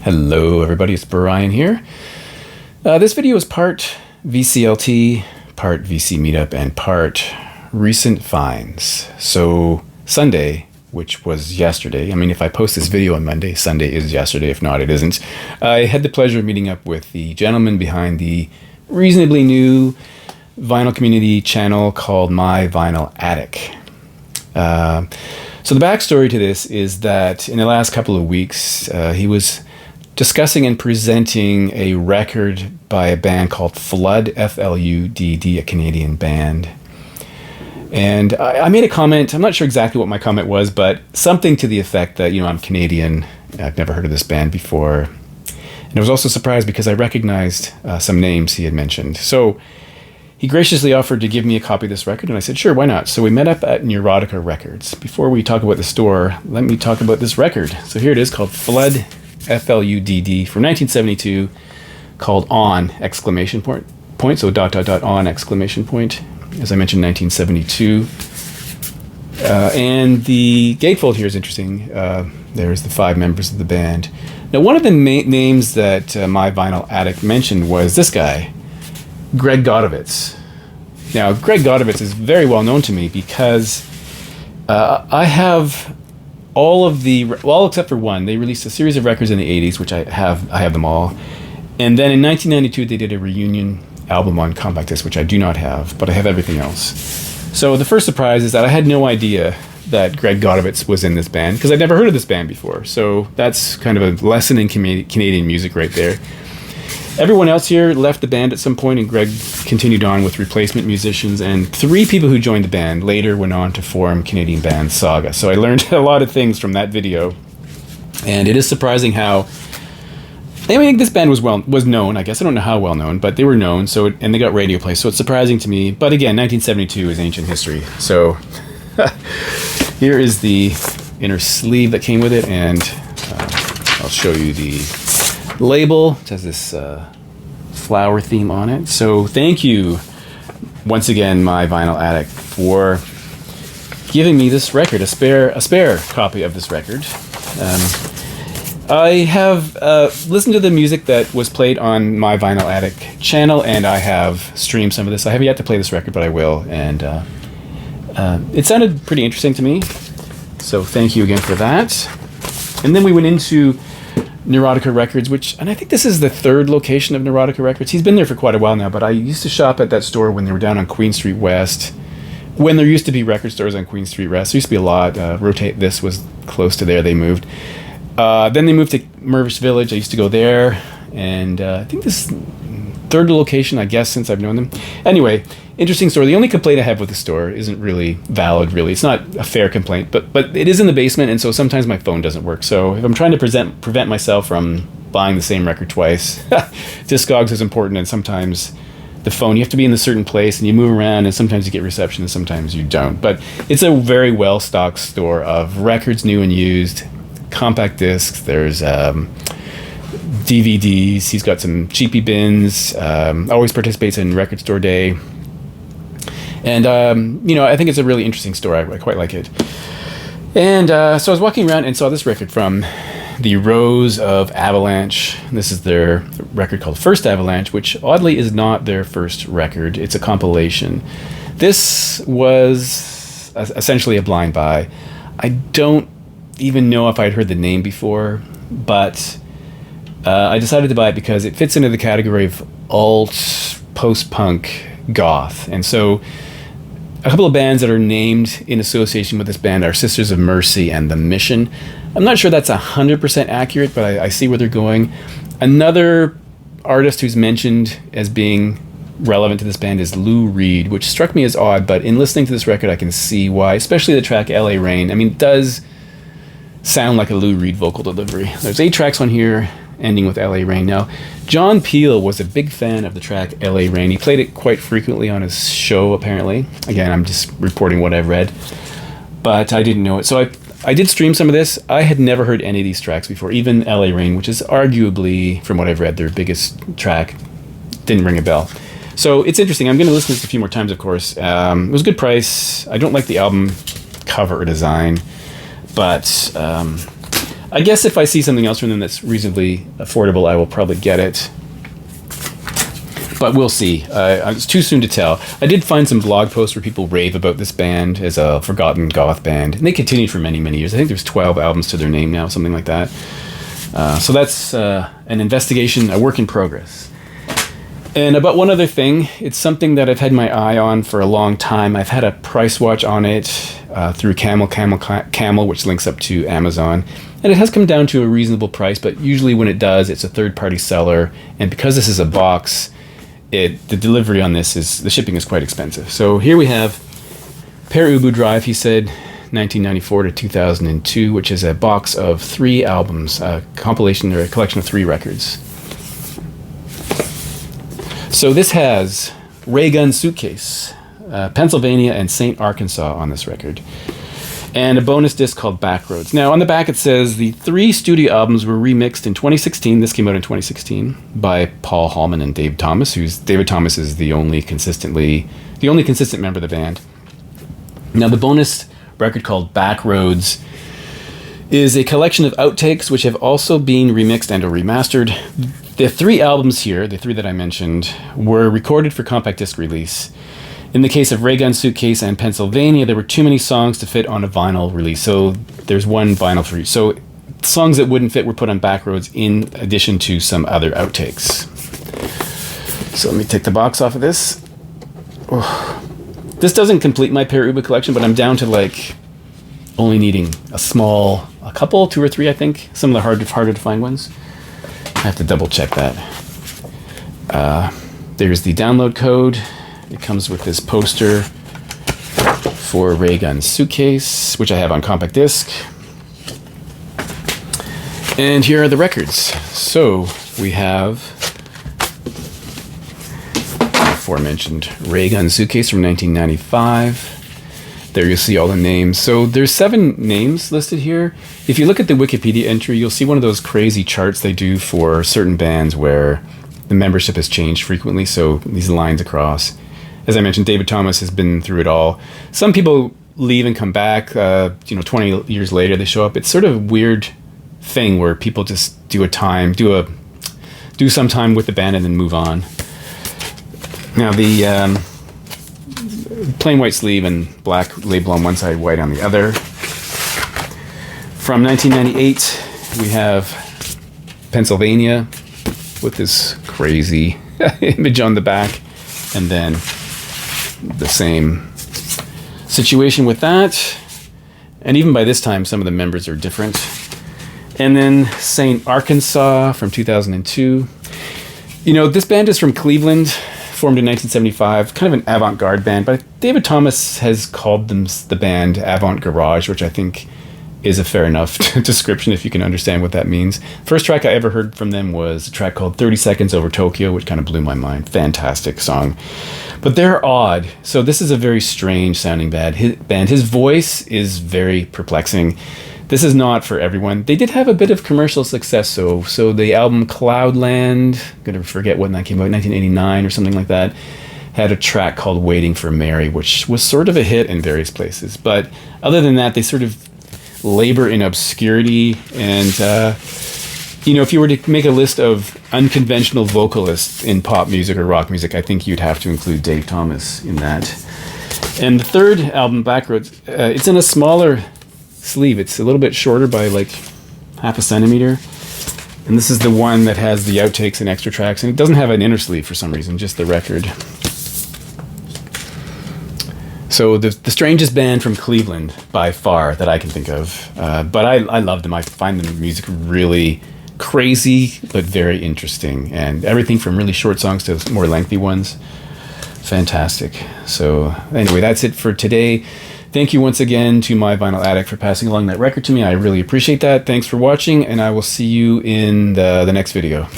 Hello everybody, it's Brian here. This video is part VCLT, part VC Meetup, and part recent finds. So Sunday, which was yesterday, if I post this video on Monday, Sunday is yesterday, if not it isn't. I had the pleasure of meeting up with the gentleman behind the reasonably new vinyl community channel called My Vinyl Attic. So the backstory to this is that in the last couple of weeks, he was discussing and presenting a record by a band called Flood, F-L-U-D-D, a Canadian band. And I made a comment, I'm not sure exactly what my comment was, but something to the effect that, I'm Canadian, I've never heard of this band before. And I was also surprised because I recognized some names he had mentioned. So he graciously offered to give me a copy of this record, and I said, sure, why not? So we met up at Neurotica Records. Before we talk about the store, let me talk about this record. So here it is, called Flood, F-L-U-D-D, from 1972, called On, exclamation point, so ... on, exclamation point. As I mentioned, 1972. And the gatefold here is interesting. There's the 5 members of the band. Now, one of the names that My Vinyl Attic mentioned was this guy, Greg Godovitz. Now, Greg Godovitz is very well known to me because I have all of the, well, except for one. They released a series of records in the 80s, which I have them all. And then in 1992, they did a reunion album on compact disc, which I do not have, but I have everything else. So the first surprise is that I had no idea that Greg Godovitz was in this band, because I'd never heard of this band before. So that's kind of a lesson in Canadian music right there. Everyone else here left the band at some point, and Greg continued on with replacement musicians, and 3 people who joined the band later went on to form Canadian band Saga. So I learned a lot of things from that video, and it is surprising how, this band was known, I guess. I don't know how well known, but they were known, and they got radio play, so it's surprising to me. But again, 1972 is ancient history. So here is the inner sleeve that came with it, and I'll show you the label. It has this flower theme on it. So thank you once again, My Vinyl Attic, for giving me this record, a spare copy of this record. I have listened to the music that was played on My Vinyl Attic channel, and I have streamed some of this. I have yet to play this record, but I will, and it sounded pretty interesting to me, so thank you again for that. And then we went into Neurotica Records, and I think this is the 3rd location of Neurotica Records. He's been there for quite a while now, but I used to shop at that store when they were down on Queen Street West, when there used to be record stores on Queen Street West. There used to be a lot. Rotate This was close to there. They moved. Then they moved to Mirvish Village. I used to go there, and I think this is 3rd location, I guess, since I've known them. Anyway, interesting store. The only complaint I have with the store isn't really valid, really. It's not a fair complaint, but it is in the basement, and so sometimes my phone doesn't work. So if I'm trying to prevent myself from buying the same record twice, Discogs is important, and sometimes the phone, you have to be in a certain place, and you move around, and sometimes you get reception, and sometimes you don't. But it's a very well-stocked store of records, new and used, compact discs. There's DVDs. He's got some cheapy bins. Always participates in Record Store Day. And, I think it's a really interesting store. I quite like it. And so I was walking around and saw this record from the Rose of Avalanche. This is their record called First Avalanche, which oddly is not their first record. It's a compilation. This was essentially a blind buy. I don't even know if I'd heard the name before, but I decided to buy it because it fits into the category of alt, post-punk, goth. And so a couple of bands that are named in association with this band are Sisters of Mercy and The Mission. I'm not sure that's 100% accurate, but I see where they're going. Another artist who's mentioned as being relevant to this band is Lou Reed, which struck me as odd, but in listening to this record I can see why, especially the track LA Rain. It does sound like a Lou Reed vocal delivery. There's 8 tracks on here, ending with LA Rain. Now, John Peel was a big fan of the track LA Rain. He played it quite frequently on his show, apparently. Again, I'm just reporting what I've read, but I didn't know it. So I did stream some of this. I had never heard any of these tracks before, even LA Rain, which is arguably, from what I've read, their biggest track. Didn't ring a bell. So it's interesting. I'm going to listen to this a few more times, of course. It was a good price. I don't like the album cover or design, but I guess if I see something else from them that's reasonably affordable, I will probably get it. But we'll see. It's too soon to tell. I did find some blog posts where people rave about this band as a forgotten goth band. And they continued for many, many years. I think there's 12 albums to their name now, something like that. So that's an investigation, a work in progress. And about one other thing, it's something that I've had my eye on for a long time. I've had a price watch on it through Camel, which links up to Amazon. And it has come down to a reasonable price, but usually when it does, it's a third-party seller. And because this is a box, the delivery on this the shipping is quite expensive. So here we have Pere Ubu Drive, he said 1994 to 2002, which is a box of 3 albums, a compilation or a collection of 3 records. So this has Ray Gun Suitcase, Pennsylvania and St. Arkansas on this record, and a bonus disc called Backroads. Now on the back it says the 3 studio albums were remixed in 2016. This came out in 2016 by Paul Hallman and Dave Thomas, David Thomas is the only consistent member of the band. Now the bonus record called Backroads is a collection of outtakes which have also been remixed and or remastered. The 3 albums here, the 3 that I mentioned, were recorded for compact disc release. In the case of Ray Gun Suitcase and Pennsylvania, there were too many songs to fit on a vinyl release, so there's one vinyl for each. So songs that wouldn't fit were put on Backroads in addition to some other outtakes. So let me take the box off of this. Oh. This doesn't complete my Pere Ubu collection, but I'm down to like only needing a couple, 2 or 3, I think. Some of the harder to find ones. I have to double check that. There's the download code. It comes with this poster for Ray Gun Suitcase, which I have on compact disc. And here are the records. So we have aforementioned Ray Gun Suitcase from 1995. There you'll see all the names. So there's 7 names listed here. If you look at the Wikipedia entry, you'll see one of those crazy charts they do for certain bands where the membership has changed frequently, so these lines across. As I mentioned, David Thomas has been through it all. Some people leave and come back, 20 years later they show up. It's sort of a weird thing where people just do some time with the band and then move on. Now the plain white sleeve and black label on one side, white on the other. From 1998, we have Pennsylvania with this crazy image on the back, and then the same situation with that. And even by this time, some of the members are different. And then St. Arkansas from 2002. This band is from Cleveland, formed in 1975, kind of an avant-garde band, but David Thomas has called them the band Avant Garage, which I think is a fair enough description if you can understand what that means. First track I ever heard from them was a track called 30 Seconds Over Tokyo, which kind of blew my mind. Fantastic song. But they're odd. So this is a very strange sounding band. His voice is very perplexing. This is not for everyone. They did have a bit of commercial success, so the album Cloudland, I'm going to forget when that came out, 1989 or something like that, had a track called Waiting for Mary, which was sort of a hit in various places. But other than that, they sort of labor in obscurity. And, if you were to make a list of unconventional vocalists in pop music or rock music, I think you'd have to include Dave Thomas in that. And the third album, Backroads, it's in a smaller sleeve. It's a little bit shorter by like half a centimeter. And this is the one that has the outtakes and extra tracks. And it doesn't have an inner sleeve for some reason, just the record. So the strangest band from Cleveland by far that I can think of. But I love them. I find the music really crazy, but very interesting. And everything from really short songs to more lengthy ones. Fantastic. So anyway, that's it for today. Thank you once again to my vinyl addict for passing along that record to me. I really appreciate that. Thanks for watching, and I will see you in the next video.